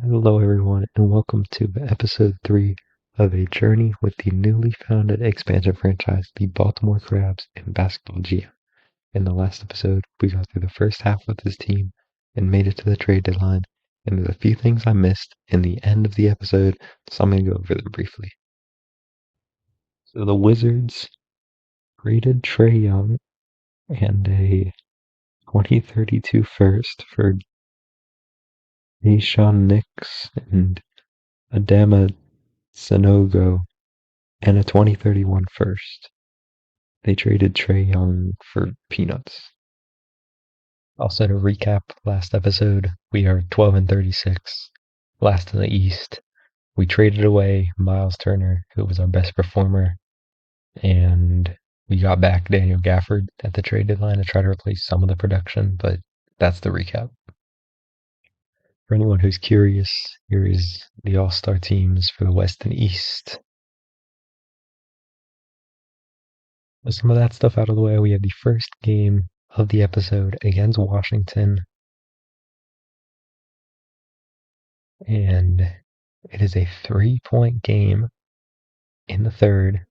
Hello, everyone, and welcome to episode 3 of a journey with the newly founded expansion franchise, the Baltimore Crabs in Basketball GM. In the last episode, we got through the first half with this team and made it to the trade deadline, and there's a few things I missed in the end of the episode, so I'm going to go over them briefly. So the Wizards traded Trae Young and a 2032 first for Nishan Nix and Adama Sanogo and a 2031 first. They traded Trae Young for peanuts. Also, to recap last episode, we are 12 and 36, last in the East. We traded away Miles Turner, who was our best performer, and we got back Daniel Gafford at the trade deadline to try to replace some of the production, but that's the recap. For anyone who's curious, here is the All-Star teams for the West and East. With some of that stuff out of the way, we have the first game of the episode against Washington. And it is a 3-point game in the third.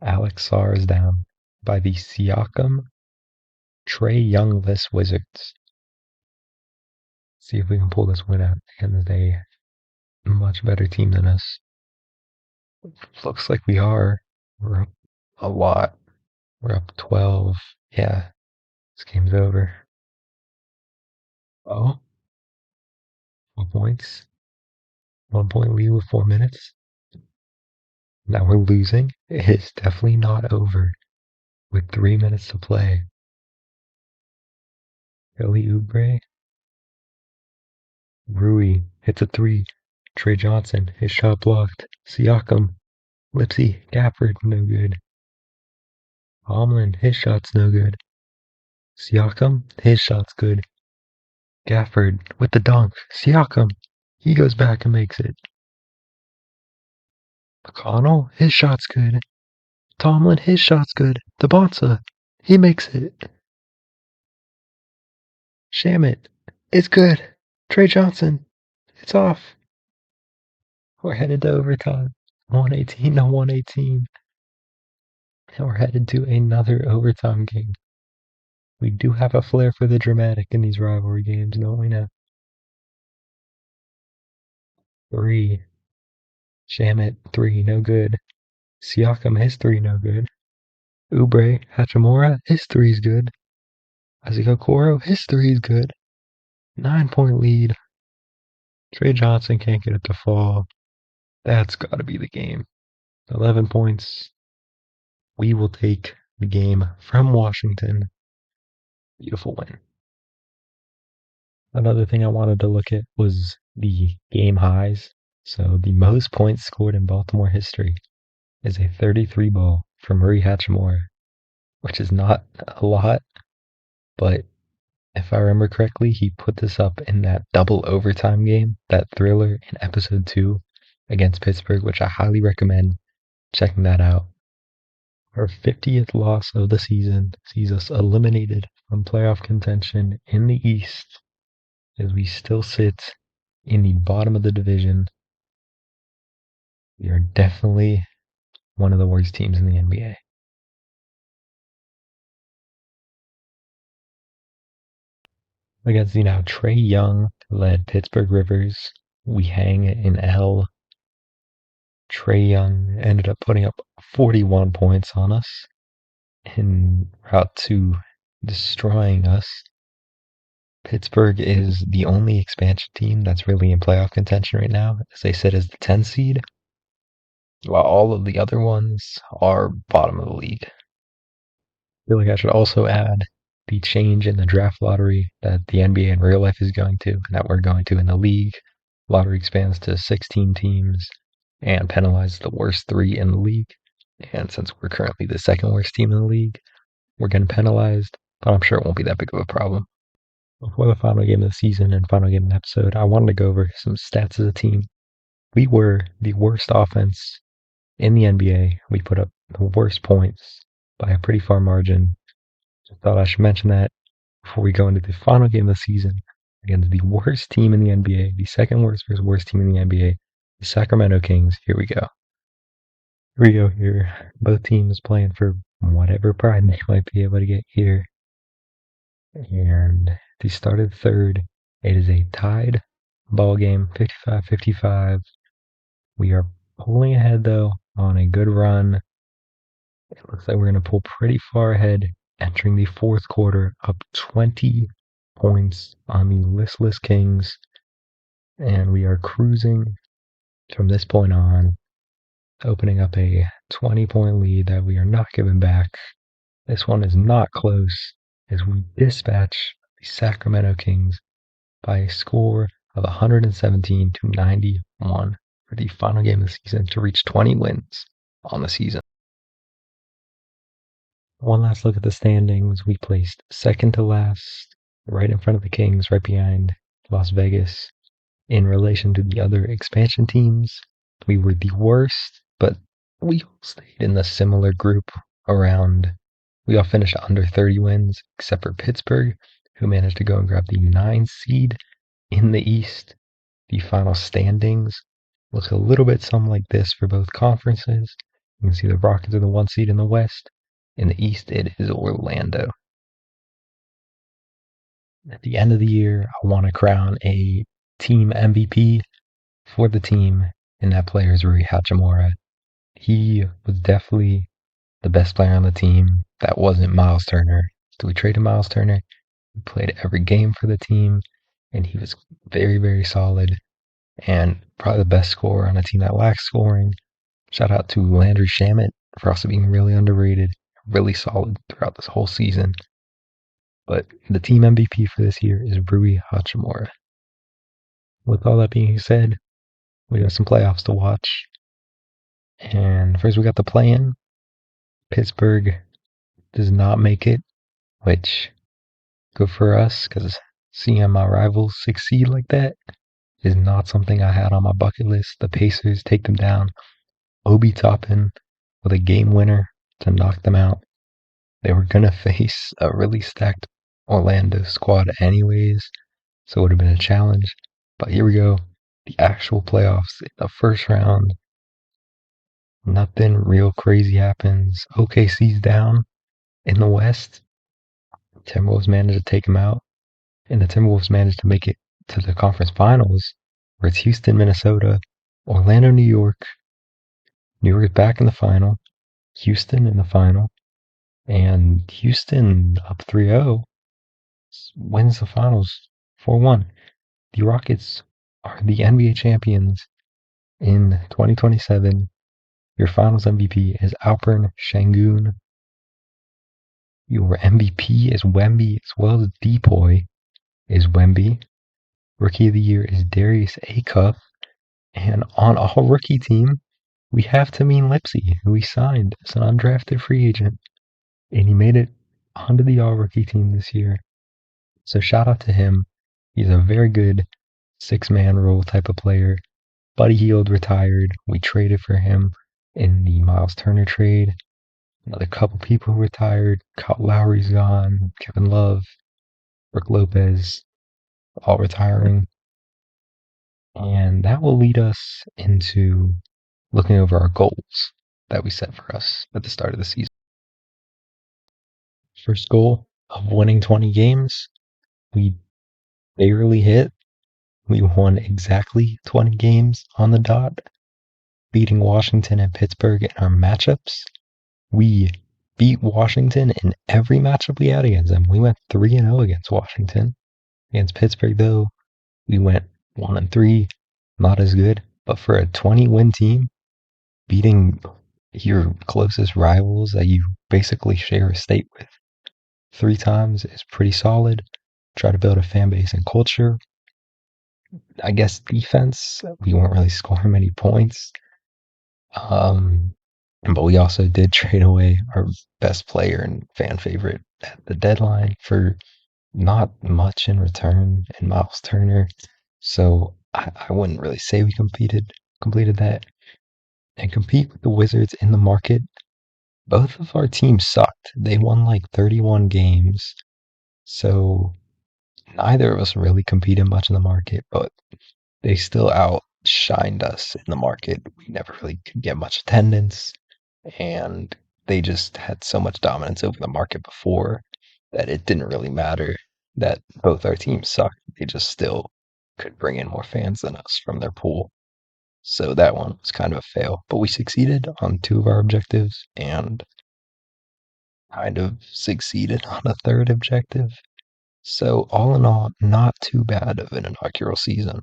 Alex Sarr is down by the Siakam Trae Youngless Wizards. See if we can pull this win out against a much better team than us. Looks like we are. We're up a lot. We're up 12. Yeah, this game's over. Oh, 4 points. 1 point lead with 4 minutes. Now we're losing. It is definitely not over with 3 minutes to play. Kelly Oubre. Rui hits a three. Trey Johnson, his shot blocked. Siakam, Lipsy, Gafford, no good. Tomlin, his shot's no good. Siakam, his shot's good. Gafford with the dunk. Siakam, he goes back and makes it. McConnell, his shot's good. Tomlin, his shot's good. Dabonsa, he makes it. Shamit, it's good. Trey Johnson, it's off. We're headed to overtime. 118 to 118. And we're headed to another overtime game. We do have a flair for the dramatic in these rivalry games, don't we now? 3. Shamit, 3, no good. Siakam, his 3, no good. Oubre, Hachimura, his 3's good. Isaac Okoro, his 3's good. 9-point lead. Trey Johnson can't get it to fall. That's got to be the game. 11 points. We will take the game from Washington. Beautiful win. Another thing I wanted to look at was the game highs. So the most points scored in Baltimore history is a 33 ball from Rui Hachimura, which is not a lot, but if I remember correctly, he put this up in that double overtime game, that thriller in episode 2 against Pittsburgh, which I highly recommend checking that out. Our 50th loss of the season sees us eliminated from playoff contention in the East as we still sit in the bottom of the division. We are definitely one of the worst teams in the NBA. Against, Trae Young led Pittsburgh Rivers. We hang in L. Trae Young ended up putting up 41 points on us en route to destroying us. Pittsburgh is the only expansion team that's really in playoff contention right now, as they sit as the 10 seed, while all of the other ones are bottom of the league. I feel like I should also add the change in the draft lottery that the NBA in real life is going to, and that we're going to in the league. Lottery expands to 16 teams and penalizes the worst 3 in the league. And since we're currently the second worst team in the league, we're getting penalized, but I'm sure it won't be that big of a problem. Before the final game of the season and final game of the episode, I wanted to go over some stats as a team. We were the worst offense in the NBA. We put up the worst points by a pretty far margin. Just thought I should mention that before we go into the final game of the season against the worst team in the NBA, the second worst versus worst team in the NBA, the Sacramento Kings. Here we go. Here we go here. Both teams playing for whatever pride they might be able to get here. And they started third. It is a tied ball game, 55-55. We are pulling ahead, though, on a good run. It looks like we're going to pull pretty far ahead, entering the fourth quarter, up 20 points on the listless Kings. And we are cruising from this point on, opening up a 20-point lead that we are not giving back. This one is not close as we dispatch the Sacramento Kings by a score of 117 to 91 for the final game of the season to reach 20 wins on the season. One last look at the standings. We placed second to last, right in front of the Kings, right behind Las Vegas. In relation to the other expansion teams, we were the worst, but we all stayed in the similar group around. We all finished under 30 wins, except for Pittsburgh, who managed to go and grab the 9 seed in the East. The final standings looks a little bit something like this for both conferences. You can see the Rockets are the 1 seed in the West. In the East, it is Orlando. At the end of the year, I want to crown a team MVP for the team, and that player is Rui Hachimura. He was definitely the best player on the team. That wasn't Miles Turner. So we traded Miles Turner. He played every game for the team, and he was very, very solid and probably the best scorer on a team that lacks scoring. Shout out to Landry Shamet for also being really underrated, really solid throughout this whole season. But the team MVP for this year is Rui Hachimura. With all that being said, we got some playoffs to watch. And first we got the play-in. Pittsburgh does not make it, which good for us because seeing my rivals succeed like that is not something I had on my bucket list. The Pacers take them down. Obi Toppin with a game winner to knock them out. They were going to face a really stacked Orlando squad anyways, so it would have been a challenge. But here we go. The actual playoffs in the first round. Nothing real crazy happens. OKC's down in the West. Timberwolves managed to take them out, and the Timberwolves managed to make it to the conference finals, where it's Houston, Minnesota, Orlando, New York. New York is back in the final, Houston in the final, and Houston up 3-0 wins the finals 4-1. The Rockets are the NBA champions in 2027. Your finals MVP is Alperen Şengün. Your MVP is Wemby, as well as Depoy is Wemby. Rookie of the Year is Darius Acuff. And on all rookie team, we have Tamim Lipsey, who we signed as an undrafted free agent. And he made it onto the all rookie team this year. So shout out to him. He's a very good 6-man role type of player. Buddy Hield retired. We traded for him in the Miles Turner trade. Another couple people retired. Kyle Lowry's gone. Kevin Love, Brook Lopez, all retiring. And that will lead us into looking over our goals that we set for us at the start of the season. First goal of winning 20 games, we barely hit. We won exactly 20 games on the dot, beating Washington and Pittsburgh in our matchups. We beat Washington in every matchup we had against them. We went 3-0 against Washington. Against Pittsburgh, though, we went 1-3, not as good. But for a 20-win team, beating your closest rivals that you basically share a state with 3 times is pretty solid. Try to build a fan base and culture. I guess defense, we weren't really scoring many points. But we also did trade away our best player and fan favorite at the deadline for not much in return in Miles Turner. So I wouldn't really say we completed that. And compete with the Wizards in the market. Both of our teams sucked. They won like 31 games. So neither of us really competed much in the market, but they still outshined us in the market. We never really could get much attendance, and they just had so much dominance over the market before that it didn't really matter that both our teams sucked. They just still could bring in more fans than us from their pool. So that one was kind of a fail, but we succeeded on two of our objectives and kind of succeeded on a third objective. So all in all, not too bad of an inaugural season.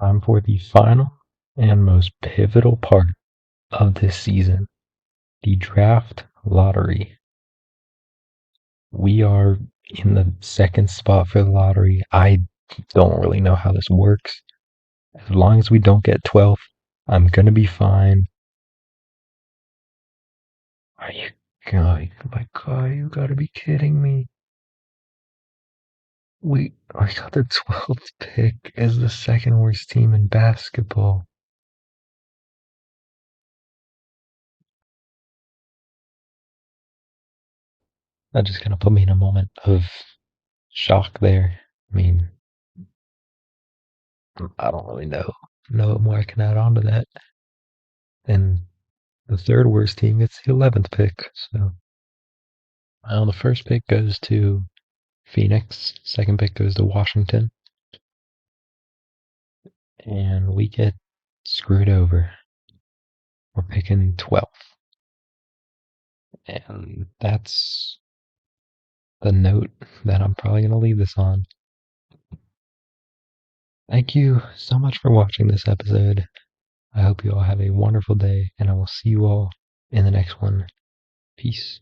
Time for the final and most pivotal part of this season, the draft lottery. We are in the second spot for the lottery. I don't really know how this works. As long as we don't get 12th, I'm gonna be fine. Are you going? My God, you gotta be kidding me. I got the 12th pick as the second worst team in basketball. That just kind of put me in a moment of shock there. I mean, I don't really know what more I can add on to that. And the third worst team gets the 11th pick. So, well, the first pick goes to Phoenix. Second pick goes to Washington. And we get screwed over. We're picking 12th. And that's the note that I'm probably going to leave this on. Thank you so much for watching this episode. I hope you all have a wonderful day, and I will see you all in the next one. Peace.